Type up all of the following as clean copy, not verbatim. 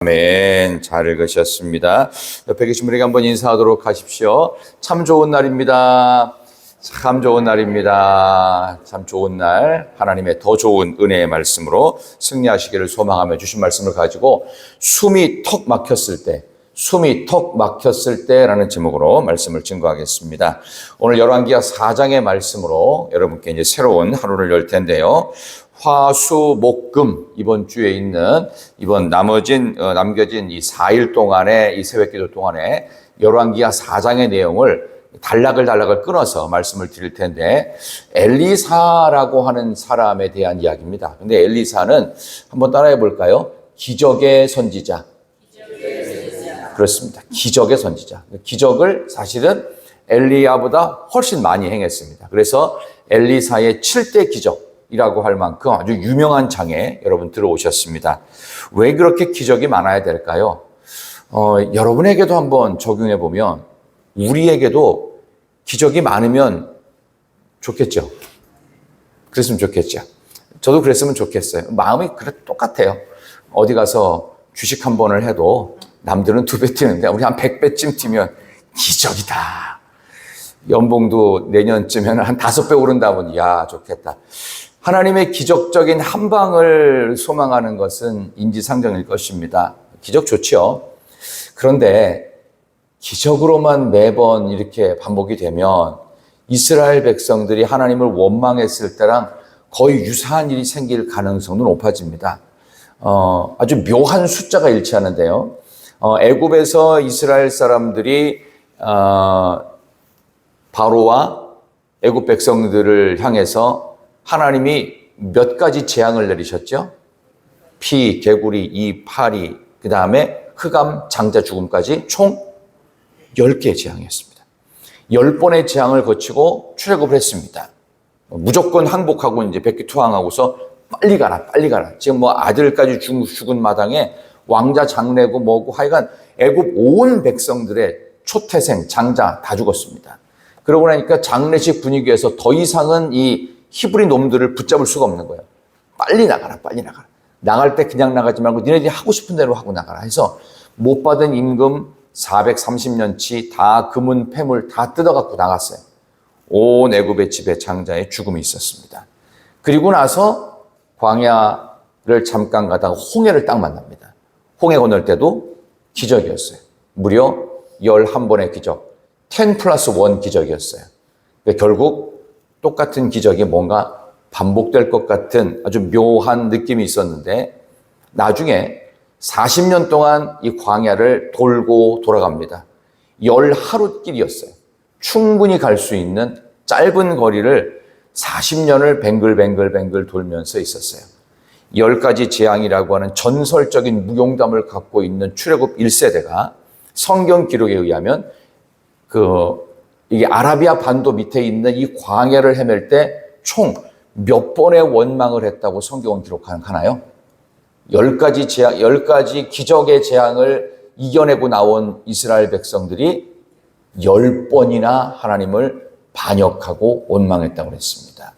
아멘. 잘 읽으셨습니다. 옆에 계신 분에게 한번 인사하도록 하십시오. 참 좋은 날입니다. 참 좋은 날입니다. 참 좋은 날, 하나님의 더 좋은 은혜의 말씀으로 승리하시기를 소망하며 주신 말씀을 가지고 숨이 턱 막혔을 때라는 제목으로 말씀을 증거하겠습니다. 오늘 열왕기하 4장의 말씀으로 여러분께 이제 새로운 하루를 열 텐데요. 화수목금 이번 주에 있는 남겨진 이 4일 동안의 이 새벽기도 동안에 열왕기하 4장의 내용을 단락을 끊어서 말씀을 드릴 텐데, 엘리사라고 하는 사람에 대한 이야기입니다. 근데 엘리사는 한번 따라해 볼까요? 기적의 선지자. 그렇습니다. 기적의 선지자. 기적을 사실은 엘리야보다 훨씬 많이 행했습니다. 그래서 엘리사의 7대 기적이라고 할 만큼 아주 유명한 장에 여러분 들어오셨습니다. 왜 그렇게 기적이 많아야 될까요? 여러분에게도 한번 적용해 보면 우리에게도 기적이 많으면 좋겠죠. 그랬으면 좋겠죠. 저도 그랬으면 좋겠어요. 마음이 똑같아요. 어디 가서 주식 한 번을 해도 남들은 2배 뛰는데 우리 한 100배쯤 뛰면 기적이다. 연봉도 내년쯤에는 한 5배 오른다면 야 좋겠다. 하나님의 기적적인 한 방을 소망하는 것은 인지상정일 것입니다. 기적 좋죠. 그런데 기적으로만 매번 이렇게 반복이 되면 이스라엘 백성들이 하나님을 원망했을 때랑 거의 유사한 일이 생길 가능성도 높아집니다. 아주 묘한 숫자가 일치하는데요. 애굽에서 이스라엘 사람들이 바로와 애굽 백성들을 향해서 하나님이 몇 가지 재앙을 내리셨죠? 피, 개구리, 이, 파리, 그 다음에 흑암, 장자 죽음까지 총 10개의 재앙이었습니다. 10번의 재앙을 거치고 출애굽을 했습니다. 무조건 항복하고 이제 백기투항하고서 빨리 가라. 지금 아들까지 죽은 마당에 왕자 장례고 뭐고 하여간 애굽 온 백성들의 초태생, 장자 다 죽었습니다. 그러고 나니까 장례식 분위기에서 더 이상은 이 히브리 놈들을 붙잡을 수가 없는 거예요. 빨리 나가라. 나갈 때 그냥 나가지 말고 니네들이 하고 싶은 대로 하고 나가라 해서 못 받은 임금 430년치 다 금은 폐물 다 뜯어갖고 나갔어요. 온 애굽의 집에 장자의 죽음이 있었습니다. 그리고 나서 광야를 잠깐 가다가 홍해를 딱 만납니다. 홍해 건널 때도 기적이었어요. 무려 11번의 기적, 10+1 기적이었어요. 그러니까 결국 똑같은 기적이 뭔가 반복될 것 같은 아주 묘한 느낌이 있었는데 나중에 40년 동안 이 광야를 돌고 돌아갑니다. 10하루길이었어요. 충분히 갈 수 있는 짧은 거리를 40년을 뱅글뱅글 돌면서 있었어요. 10가지 재앙이라고 하는 전설적인 무용담을 갖고 있는 출애굽 1세대가 성경 기록에 의하면 이게 아라비아 반도 밑에 있는 이 광야를 헤맬 때 총 몇 번의 원망을 했다고 성경은 기록하나요? 10가지 기적의 재앙을 이겨내고 나온 이스라엘 백성들이 10번이나 하나님을 반역하고 원망했다고 했습니다.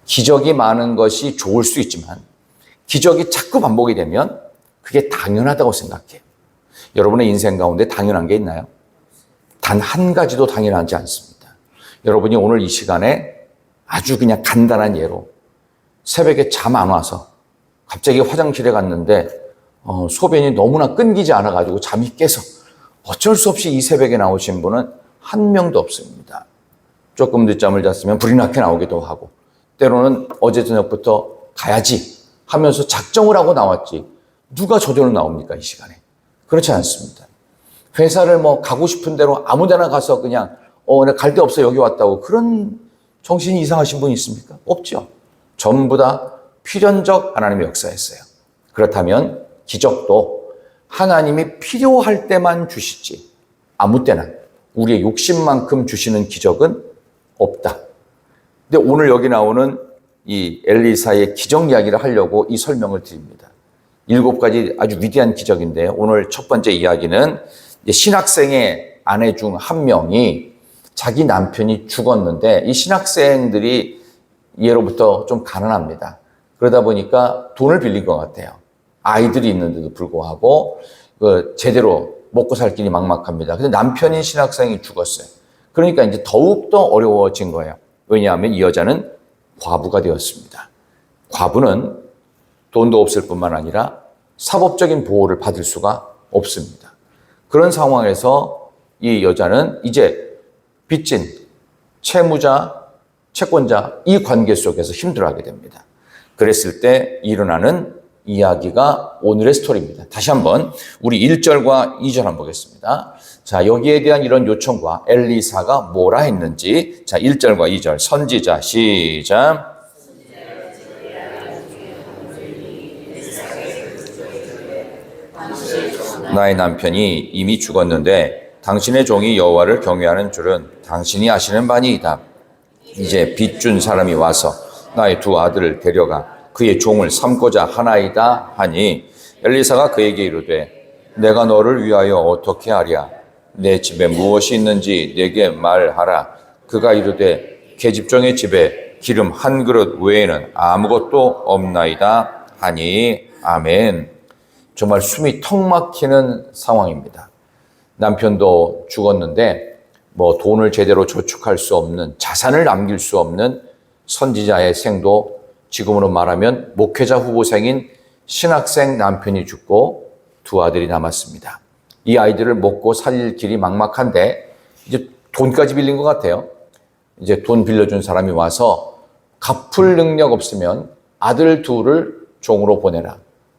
기적이 많은 것이 좋을 수 있지만 기적이 자꾸 반복이 되면 그게 당연하다고 생각해요. 여러분의 인생 가운데 당연한 게 있나요? 단 한 가지도 당연하지 않습니다. 여러분이 오늘 이 시간에 아주 그냥 간단한 예로 새벽에 잠 안 와서 갑자기 화장실에 갔는데 소변이 너무나 끊기지 않아가지고 잠이 깨서 어쩔 수 없이 이 새벽에 나오신 분은 한 명도 없습니다. 조금 늦잠을 잤으면 불이 나게 나오기도 하고 때로는 어제 저녁부터 가야지 하면서 작정을 하고 나왔지 누가 저절로 나옵니까 이 시간에? 그렇지 않습니다. 회사를 가고 싶은 대로 아무 데나 가서 그냥 내가 갈 데 없어 여기 왔다고 그런 정신이 이상하신 분이 있습니까? 없죠. 전부 다 필연적 하나님의 역사였어요. 그렇다면 기적도 하나님이 필요할 때만 주시지 아무 때나 우리의 욕심만큼 주시는 기적은 없다. 근데 오늘 여기 나오는 이 엘리사의 기적 이야기를 하려고 이 설명을 드립니다. 7가지 아주 위대한 기적인데 오늘 첫 번째 이야기는 신학생의 아내 중 한 명이 자기 남편이 죽었는데 이 신학생들이 예로부터 좀 가난합니다. 그러다 보니까 돈을 빌린 것 같아요. 아이들이 있는데도 불구하고 제대로 먹고 살 길이 막막합니다. 근데 남편인 신학생이 죽었어요. 그러니까 이제 더욱더 어려워진 거예요. 왜냐하면 이 여자는 과부가 되었습니다. 과부는 돈도 없을 뿐만 아니라 사법적인 보호를 받을 수가 없습니다. 그런 상황에서 이 여자는 이제 빚진 채무자, 채권자 이 관계 속에서 힘들어하게 됩니다. 그랬을 때 일어나는 이야기가 오늘의 스토리입니다. 다시 한번 우리 1절과 2절 한번 보겠습니다. 자, 여기에 대한 이런 요청과 엘리사가 뭐라 했는지, 자, 1절과 2절 선지자 시작. 나의 남편이 이미 죽었는데 당신의 종이 여호와를 경외하는 줄은 당신이 아시는 바니이다. 이제 빚준 사람이 와서 나의 두 아들을 데려가 그의 종을 삼고자 하나이다 하니 엘리사가 그에게 이르되 내가 너를 위하여 어떻게 하랴? 내 집에 무엇이 있는지 내게 말하라. 그가 이르되 계집종의 집에 기름 한 그릇 외에는 아무것도 없나이다 하니 아멘. 정말 숨이 턱 막히는 상황입니다. 남편도 죽었는데 뭐 돈을 제대로 저축할 수 없는, 자산을 남길 수 없는 선지자의 생도 지금으로 말하면 목회자 후보생인 신학생 남편이 죽고 두 아들이 남았습니다. 이 아이들을 먹고 살릴 길이 막막한데 이제 돈까지 빌린 것 같아요. 이제 돈 빌려준 사람이 와서 갚을 능력 없으면 아들 둘을 종으로 보내라.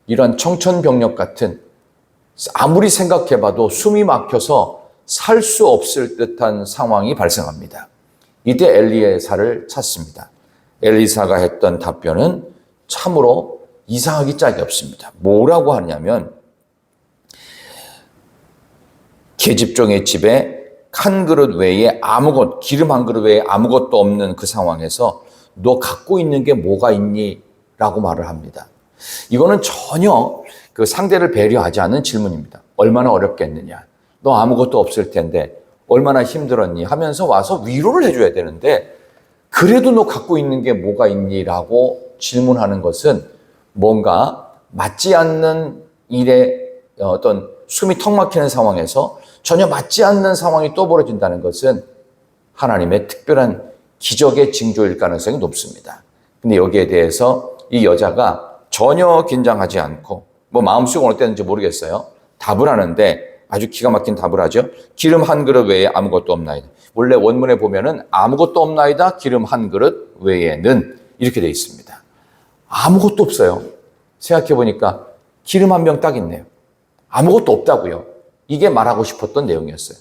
이런 청천벽력 같은 아무리 생각해봐도 숨이 막혀서 살 수 없을 듯한 상황이 발생합니다. 이때 엘리사를 찾습니다. 엘리사가 했던 답변은 참으로 이상하기 짝이 없습니다. 뭐라고 하냐면 계집종의 집에 한 그릇 외에 기름 한 그릇 외에 아무것도 없는 그 상황에서 너 갖고 있는 게 뭐가 있니? 라고 말을 합니다. 이거는 전혀 그 상대를 배려하지 않는 질문입니다. 얼마나 어렵겠느냐? 너 아무것도 없을 텐데 얼마나 힘들었니? 하면서 와서 위로를 해줘야 되는데 그래도 너 갖고 있는 게 뭐가 있니? 라고 질문하는 것은 뭔가 맞지 않는 일에 어떤 숨이 턱 막히는 상황에서 전혀 맞지 않는 상황이 또 벌어진다는 것은 하나님의 특별한 기적의 징조일 가능성이 높습니다. 근데 여기에 대해서 이 여자가 전혀 긴장하지 않고 뭐 마음속은 어땠는지 모르겠어요. 답을 하는데 아주 기가 막힌 답을 하죠. 기름 한 그릇 외에 아무것도 없나이다. 원래 원문에 보면은 아무것도 없나이다. 기름 한 그릇 외에는 이렇게 돼 있습니다. 아무것도 없어요. 생각해 보니까 기름 한 병 딱 있네요. 아무것도 없다고요. 이게 말하고 싶었던 내용이었어요.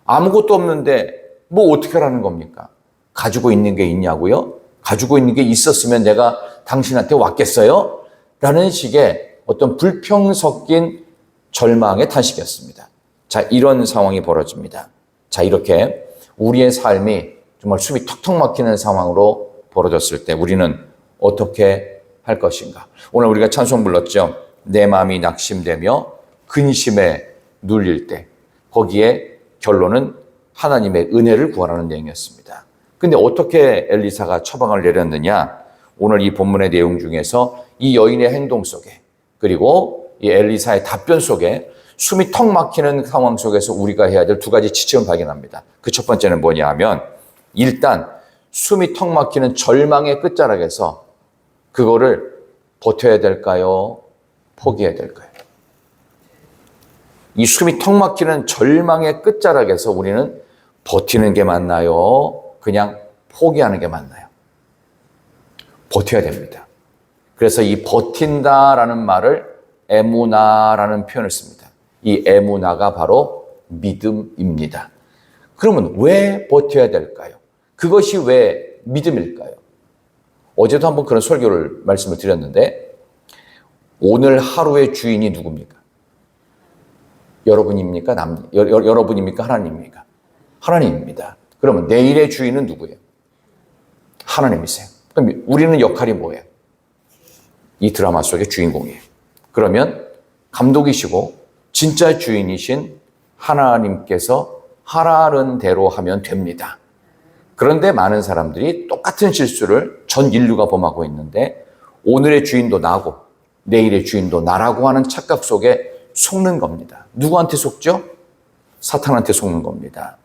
아무것도 없는데 뭐 어떻게 하라는 겁니까? 가지고 있는 게 있냐고요? 가지고 있는 게 있었으면 내가 당신한테 왔겠어요? 라는 식의 어떤 불평 섞인 절망의 탄식이었습니다. 자, 이런 상황이 벌어집니다. 자, 이렇게 우리의 삶이 정말 숨이 턱턱 막히는 상황으로 벌어졌을 때 우리는 어떻게 할 것인가? 오늘 우리가 찬송 불렀죠. 내 마음이 낙심되며 근심에 눌릴 때 거기에 결론은 하나님의 은혜를 구하라는 내용이었습니다. 근데 어떻게 엘리사가 처방을 내렸느냐? 오늘 이 본문의 내용 중에서 이 여인의 행동 속에 그리고 이 엘리사의 답변 속에 숨이 턱 막히는 상황 속에서 우리가 해야 될 두 가지 지침을 발견합니다. 그 첫 번째는 뭐냐 하면 일단 숨이 턱 막히는 절망의 끝자락에서 그거를 버텨야 될까요? 포기해야 될까요? 이 숨이 턱 막히는 절망의 끝자락에서 우리는 버티는 게 맞나요? 그냥 포기하는 게 맞나요? 버텨야 됩니다. 그래서 이 버틴다라는 말을 에무나라는 표현을 씁니다. 이 에무나가 바로 믿음입니다. 그러면 왜 버텨야 될까요? 그것이 왜 믿음일까요? 어제도 한번 그런 설교를 말씀을 드렸는데 오늘 하루의 주인이 누굽니까? 여러분입니까? 여러분입니까? 하나님입니까? 하나님입니다. 그러면 내일의 주인은 누구예요? 하나님이세요. 그럼 우리는 역할이 뭐예요? 이 드라마 속의 주인공이에요. 그러면 감독이시고 진짜 주인이신 하나님께서 하라는 대로 하면 됩니다. 그런데 많은 사람들이 똑같은 실수를 전 인류가 범하고 있는데 오늘의 주인도 나고 내일의 주인도 나라고 하는 착각 속에 속는 겁니다. 누구한테 속죠? 사탄한테 속는 겁니다.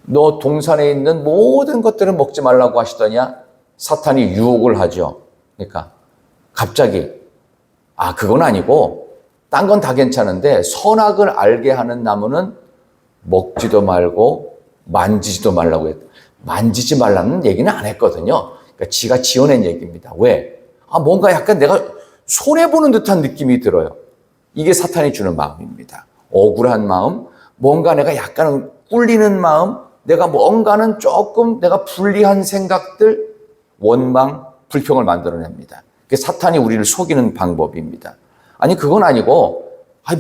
너 동산에 있는 모든 것들을 먹지 말라고 하시더냐? 사탄이 유혹을 하죠. 그러니까 갑자기 그건 아니고 딴 건 다 괜찮은데 선악을 알게 하는 나무는 먹지도 말고 만지지도 말라고 했다. 만지지 말라는 얘기는 안 했거든요. 그러니까 지가 지어낸 얘기입니다. 왜? 뭔가 약간 내가 손해보는 듯한 느낌이 들어요. 이게 사탄이 주는 마음입니다. 억울한 마음, 뭔가 내가 약간 꿀리는 마음, 내가 뭔가는 조금 내가 불리한 생각들, 원망, 불평을 만들어냅니다. 그게 사탄이 우리를 속이는 방법입니다. 아니 그건 아니고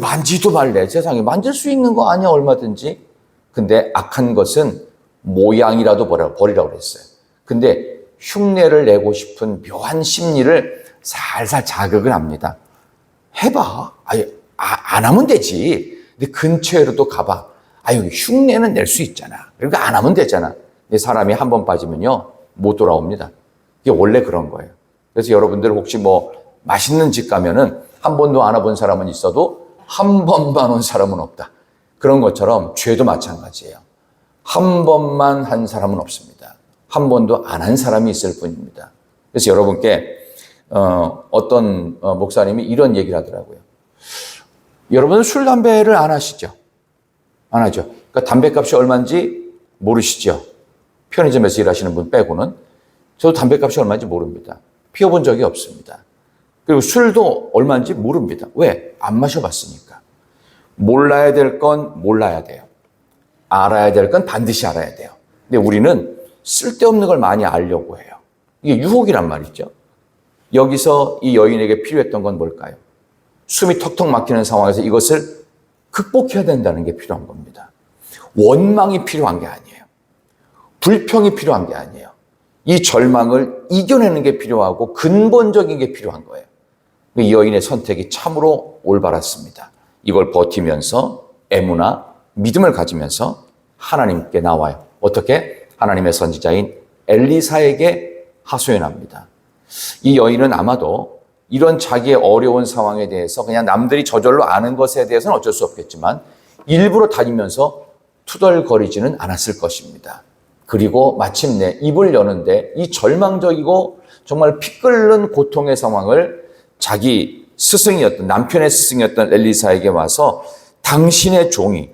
만지도 말래. 세상에 만질 수 있는 거 아니야 얼마든지. 근데 악한 것은 모양이라도 버리라고 그랬어요. 근데 흉내를 내고 싶은 묘한 심리를 살살 자극을 합니다. 해봐. 안 하면 되지. 근데 근처에라도 가봐. 흉내는 낼 수 있잖아. 그러니까 안 하면 되잖아. 근데 사람이 한 번 빠지면요, 못 돌아옵니다. 이게 원래 그런 거예요. 그래서 여러분들 혹시 맛있는 집 가면은 한 번도 안 와본 사람은 있어도 한 번만 온 사람은 없다. 그런 것처럼 죄도 마찬가지예요. 한 번만 한 사람은 없습니다. 한 번도 안 한 사람이 있을 뿐입니다. 그래서 여러분께 어떤 목사님이 이런 얘기를 하더라고요. 여러분은 술, 담배를 안 하시죠? 안 하죠. 그러니까 담배값이 얼마인지 모르시죠? 편의점에서 일하시는 분 빼고는. 저도 담배값이 얼마인지 모릅니다. 피워본 적이 없습니다. 그리고 술도 얼마인지 모릅니다. 왜? 안 마셔봤으니까. 몰라야 될 건 몰라야 돼요. 알아야 될 건 반드시 알아야 돼요. 근데 우리는 쓸데없는 걸 많이 알려고 해요. 이게 유혹이란 말이죠. 여기서 이 여인에게 필요했던 건 뭘까요? 숨이 턱턱 막히는 상황에서 이것을 극복해야 된다는 게 필요한 겁니다. 원망이 필요한 게 아니에요. 불평이 필요한 게 아니에요. 이 절망을 이겨내는 게 필요하고 근본적인 게 필요한 거예요. 이 여인의 선택이 참으로 올바랐습니다. 이걸 버티면서 애무나 믿음을 가지면서 하나님께 나와요. 어떻게? 하나님의 선지자인 엘리사에게 하소연합니다. 이 여인은 아마도 이런 자기의 어려운 상황에 대해서 그냥 남들이 저절로 아는 것에 대해서는 어쩔 수 없겠지만 일부러 다니면서 투덜거리지는 않았을 것입니다. 그리고 마침내 입을 여는데 이 절망적이고 정말 피 끓는 고통의 상황을 자기 스승이었던, 남편의 스승이었던 엘리사에게 와서 당신의 종이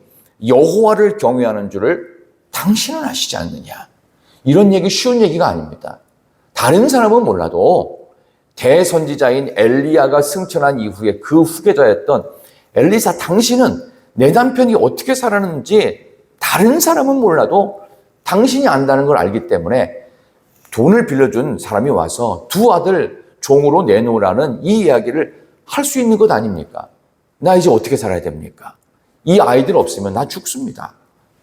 여호와를 경외하는 줄을 당신은 아시지 않느냐. 이런 얘기 쉬운 얘기가 아닙니다. 다른 사람은 몰라도 대선지자인 엘리야가 승천한 이후에 그 후계자였던 엘리사, 당신은 내 남편이 어떻게 살았는지 다른 사람은 몰라도 당신이 안다는 걸 알기 때문에 돈을 빌려준 사람이 와서 두 아들 종으로 내놓으라는 이 이야기를 할 수 있는 것 아닙니까? 나 이제 어떻게 살아야 됩니까? 이 아이들 없으면 나 죽습니다.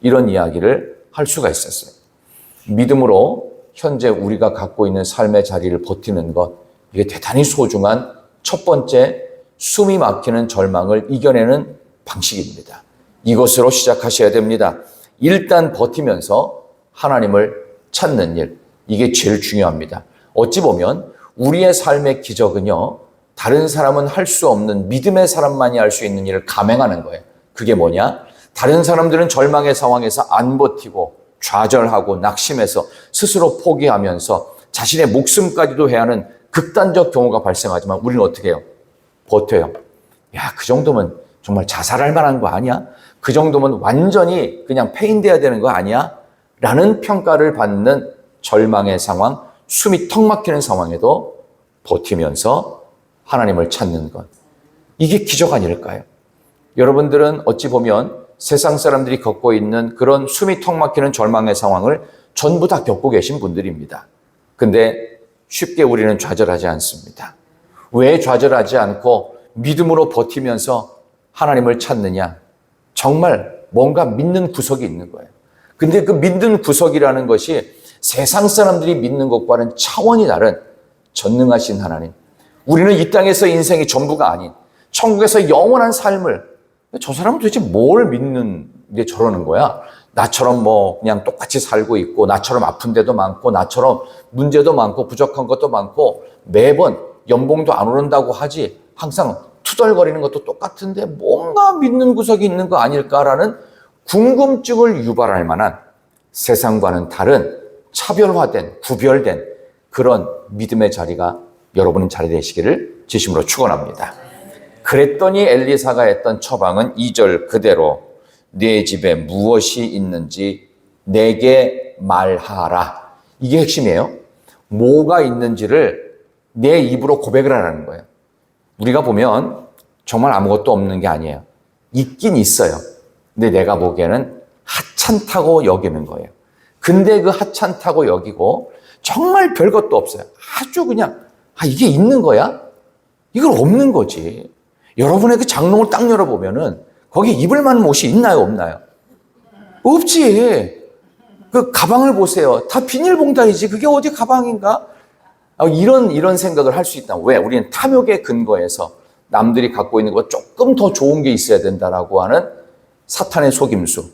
이런 이야기를 할 수가 있었어요. 믿음으로 현재 우리가 갖고 있는 삶의 자리를 버티는 것, 이게 대단히 소중한 첫 번째 숨이 막히는 절망을 이겨내는 방식입니다. 이것으로 시작하셔야 됩니다. 일단 버티면서 하나님을 찾는 일, 이게 제일 중요합니다. 어찌 보면 우리의 삶의 기적은요, 다른 사람은 할 수 없는 믿음의 사람만이 할 수 있는 일을 감행하는 거예요. 그게 뭐냐? 다른 사람들은 절망의 상황에서 안 버티고 좌절하고 낙심해서 스스로 포기하면서 자신의 목숨까지도 해야 하는 극단적 경우가 발생하지만 우리는 어떻게 해요? 버텨요. 야, 그 정도면 정말 자살할 만한 거 아니야? 그 정도면 완전히 그냥 폐인돼야 되는 거 아니야? 라는 평가를 받는 절망의 상황, 숨이 턱 막히는 상황에도 버티면서 하나님을 찾는 것. 이게 기적 아닐까요? 여러분들은 어찌 보면 세상 사람들이 겪고 있는 그런 숨이 턱 막히는 절망의 상황을 전부 다 겪고 계신 분들입니다. 근데 쉽게 우리는 좌절하지 않습니다. 왜 좌절하지 않고 믿음으로 버티면서 하나님을 찾느냐? 정말 뭔가 믿는 구석이 있는 거예요. 근데 그 믿는 구석이라는 것이 세상 사람들이 믿는 것과는 차원이 다른 전능하신 하나님. 우리는 이 땅에서 인생이 전부가 아닌 천국에서 영원한 삶을, 저 사람은 도대체 뭘 믿는 게 저러는 거야? 나처럼 그냥 똑같이 살고 있고, 나처럼 아픈 데도 많고, 나처럼 문제도 많고, 부족한 것도 많고, 매번 연봉도 안 오른다고 하지. 항상 투덜거리는 것도 똑같은데 뭔가 믿는 구석이 있는 거 아닐까라는 궁금증을 유발할 만한 세상과는 다른 차별화된, 구별된 그런 믿음의 자리가 여러분의 자리 되시기를 진심으로 축원합니다. 그랬더니 엘리사가 했던 처방은 2절 그대로 네 집에 무엇이 있는지 내게 말하라. 이게 핵심이에요. 뭐가 있는지를 내 입으로 고백을 하라는 거예요. 우리가 보면 정말 아무것도 없는 게 아니에요. 있긴 있어요. 근데 내가 보기에는 하찮다고 여기는 거예요. 근데 그 하찮다고 여기고 정말 별것도 없어요. 아주 그냥 이게 있는 거야? 이걸 없는 거지. 여러분의 그 장롱을 딱 열어보면은 거기 입을 만한 옷이 있나요, 없나요? 없지. 그 가방을 보세요. 다 비닐봉다이지. 그게 어디 가방인가? 이런 생각을 할 수 있다. 왜? 우리는 탐욕의 근거에서 남들이 갖고 있는 것보다 조금 더 좋은 게 있어야 된다라고 하는 사탄의 속임수.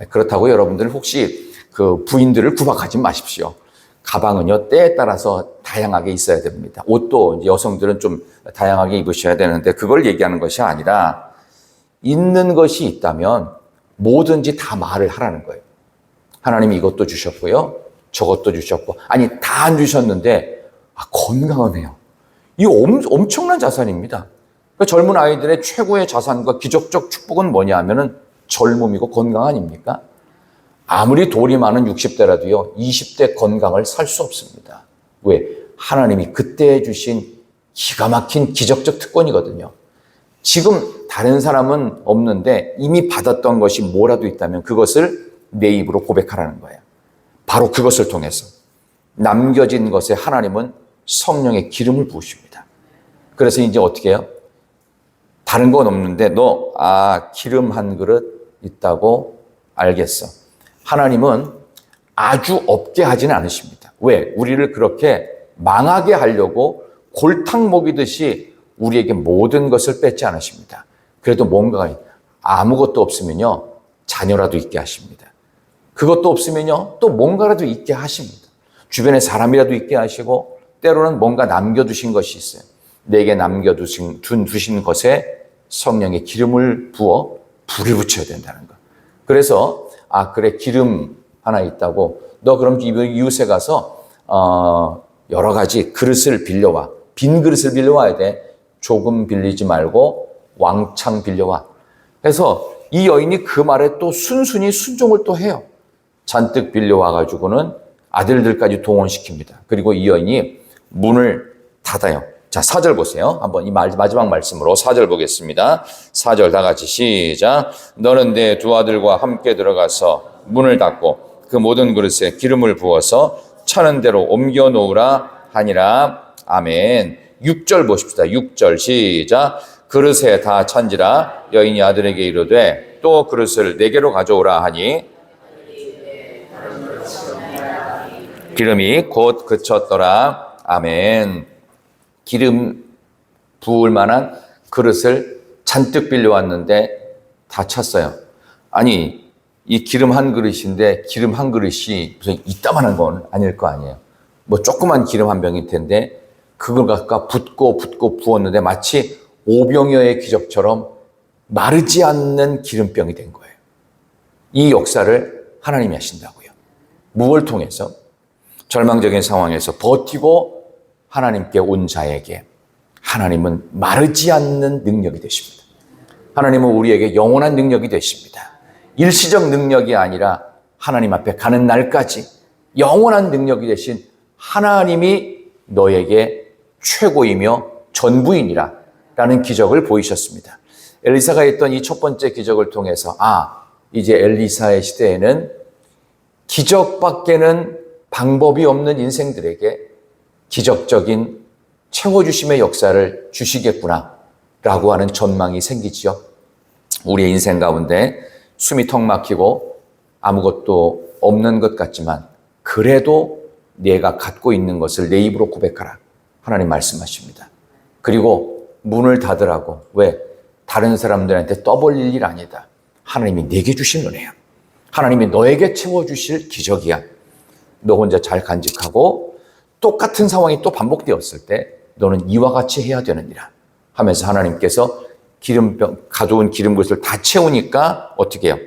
그렇다고 여러분들 혹시 그 부인들을 구박하지 마십시오. 가방은요, 때에 따라서 다양하게 있어야 됩니다. 옷도 여성들은 좀 다양하게 입으셔야 되는데 그걸 얘기하는 것이 아니라 있는 것이 있다면 뭐든지 다 말을 하라는 거예요. 하나님이 이것도 주셨고요. 저것도 주셨고. 아니, 다 안 주셨는데 건강하네요. 이거 엄청난 자산입니다. 그러니까 젊은 아이들의 최고의 자산과 기적적 축복은 뭐냐 하면은 젊음이고 건강 아닙니까? 아무리 돌이 많은 60대라도요, 20대 건강을 살 수 없습니다. 왜? 하나님이 그때 주신 기가 막힌 기적적 특권이거든요. 지금 다른 사람은 없는데 이미 받았던 것이 뭐라도 있다면 그것을 내 입으로 고백하라는 거예요. 바로 그것을 통해서 남겨진 것에 하나님은 성령의 기름을 부으십니다. 그래서 이제 어떻게 해요? 다른 건 없는데 기름 한 그릇 있다고 알겠어. 하나님은 아주 없게 하지는 않으십니다. 왜? 우리를 그렇게 망하게 하려고 골탕 먹이듯이 우리에게 모든 것을 뺏지 않으십니다. 그래도 뭔가 아무것도 없으면요, 자녀라도 있게 하십니다. 그것도 없으면요, 또 뭔가라도 있게 하십니다. 주변에 사람이라도 있게 하시고 때로는 뭔가 남겨두신 것이 있어요. 내게 남겨두신 것에 성령의 기름을 부어 불을 붙여야 된다는 거. 그래서 그래, 기름 하나 있다고 너 그럼 이웃에 가서 여러 가지 그릇을 빌려와. 빈 그릇을 빌려와야 돼. 조금 빌리지 말고 왕창 빌려와. 그래서 이 여인이 그 말에 또 순순히 순종을 또 해요. 잔뜩 빌려와가지고는 아들들까지 동원시킵니다. 그리고 이 여인이 문을 닫아요. 자, 4절 보세요. 한번 이 마지막 말씀으로 4절 보겠습니다. 4절 다 같이 시작. 너는 내 두 아들과 함께 들어가서 문을 닫고 그 모든 그릇에 기름을 부어서 차는 대로 옮겨 놓으라 하니라. 아멘. 6절 보십시다. 6절 시작. 그릇에 다 찬지라. 여인이 아들에게 이르되 또 그릇을 네개로 가져오라 하니 기름이 곧 그쳤더라. 아멘. 기름 부을 만한 그릇을 잔뜩 빌려왔는데 다 찼어요. 아니, 이 기름 한 그릇인데 기름 한 그릇이 무슨 이따만한 건 아닐 거 아니에요. 뭐 조그만 기름 한 병일 텐데 그걸 갖다 붓고 부었는데 마치 오병이어의 기적처럼 마르지 않는 기름병이 된 거예요. 이 역사를 하나님이 하신다고요. 무엇을 통해서? 절망적인 상황에서 버티고 하나님께 온 자에게 하나님은 마르지 않는 능력이 되십니다. 하나님은 우리에게 영원한 능력이 되십니다. 일시적 능력이 아니라 하나님 앞에 가는 날까지 영원한 능력이 되신 하나님이 너에게 최고이며 전부이니라 라는 기적을 보이셨습니다. 엘리사가 했던 이 첫 번째 기적을 통해서 이제 엘리사의 시대에는 기적밖에는 방법이 없는 인생들에게 기적적인 채워주심의 역사를 주시겠구나 라고 하는 전망이 생기지요. 우리의 인생 가운데 숨이 턱 막히고 아무것도 없는 것 같지만 그래도 내가 갖고 있는 것을 내 입으로 고백하라. 하나님 말씀하십니다. 그리고 문을 닫으라고. 왜? 다른 사람들한테 떠벌릴 일 아니다. 하나님이 내게 주신 은혜야. 하나님이 너에게 채워주실 기적이야. 너 혼자 잘 간직하고 똑같은 상황이 또 반복되었을 때 너는 이와 같이 해야 되느니라. 하면서 하나님께서 기름병, 가져온 기름 그릇을 다 채우니까 어떻게 해요?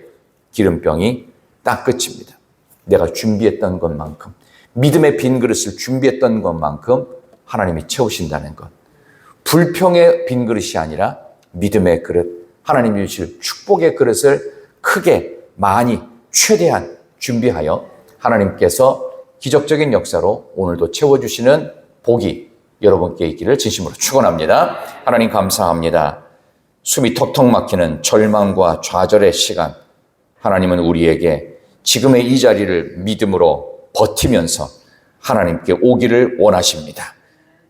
기름병이 딱 끝입니다. 내가 준비했던 것만큼, 믿음의 빈 그릇을 준비했던 것만큼 하나님이 채우신다는 것. 불평의 빈 그릇이 아니라 믿음의 그릇, 하나님이 주실 축복의 그릇을 크게, 많이, 최대한 준비하여 하나님께서 기적적인 역사로 오늘도 채워주시는 복이 여러분께 있기를 진심으로 축원합니다. 하나님 감사합니다. 숨이 턱턱 막히는 절망과 좌절의 시간, 하나님은 우리에게 지금의 이 자리를 믿음으로 버티면서 하나님께 오기를 원하십니다.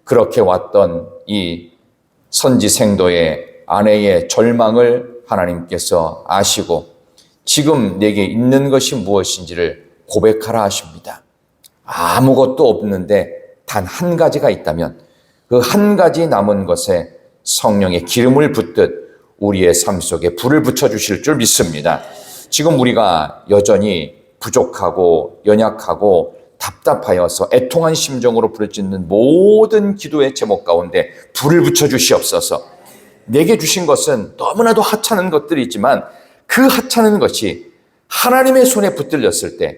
그렇게 왔던 이 선지생도의 아내의 절망을 하나님께서 아시고 지금 내게 있는 것이 무엇인지를 고백하라 하십니다. 아무것도 없는데 단 한 가지가 있다면 그 한 가지 남은 것에 성령의 기름을 붓듯 우리의 삶 속에 불을 붙여주실 줄 믿습니다. 지금 우리가 여전히 부족하고 연약하고 답답하여서 애통한 심정으로 부르짖는 모든 기도의 제목 가운데 불을 붙여주시옵소서. 내게 주신 것은 너무나도 하찮은 것들이 있지만 그 하찮은 것이 하나님의 손에 붙들렸을 때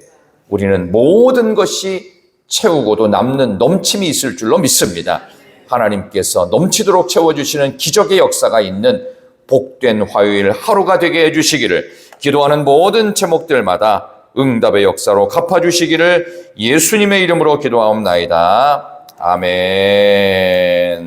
우리는 모든 것이 채우고도 남는 넘침이 있을 줄로 믿습니다. 하나님께서 넘치도록 채워주시는 기적의 역사가 있는 복된 화요일 하루가 되게 해주시기를, 기도하는 모든 제목들마다 응답의 역사로 갚아주시기를 예수님의 이름으로 기도하옵나이다. 아멘.